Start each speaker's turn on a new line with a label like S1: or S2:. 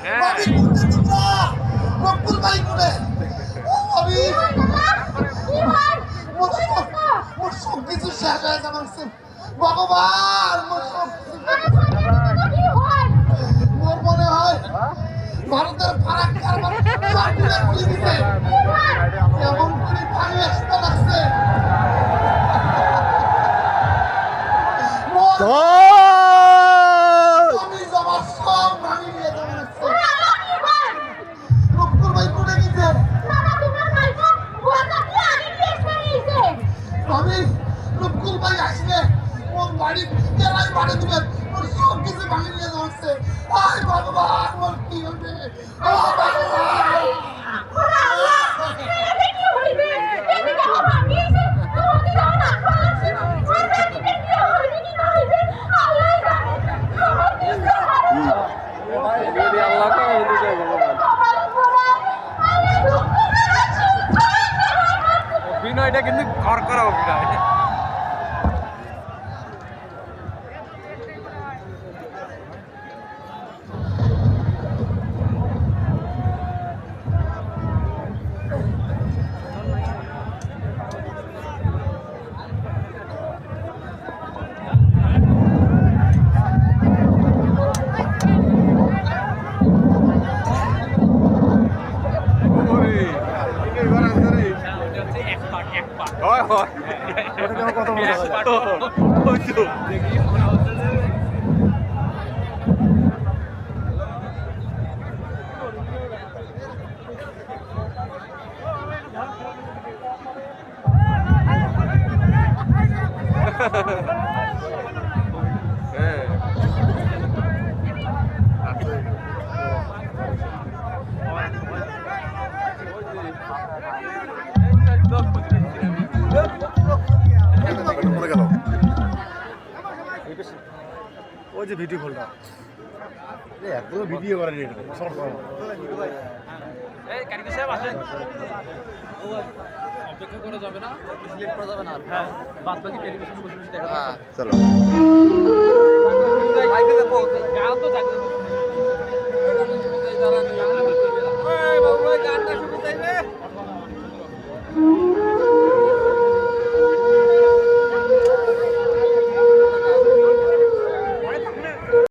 S1: ভাবি কোথায় তোমরা রকুল ভাই কোনে ভাবি মোর সব কিছু শেষ হয়ে যাচ্ছে ভগবান মোর মনে হয় ভারতের ফারাক্কার সবগুলো খুলে দিতে এমন করে পানি আসতে লাগছে আমি জমা সব ভাঙি নিয়ে যাবো রকুল ভাই কোনে গেছে আমি রকুল ভাই আসলে ওর বাড়ি কেরাই বাড়ি দিবেন ওর সব কিছু ভাঙি নিয়ে যাচ্ছে আয় ভগবান ওর কি হবে ও ভগবান
S2: অভিনয়টা কিন্তু ঘর করা অভিনয়
S3: ওই যে ভিডিও কলটা একদম ভিডিও করেন
S2: অপেক্ষা করা যাবে না সিলেক্ট করা যাবে না হ্যাঁ বাদ বাকি টেলিভিশন বসে বসে দেখা
S3: চলো
S2: গাল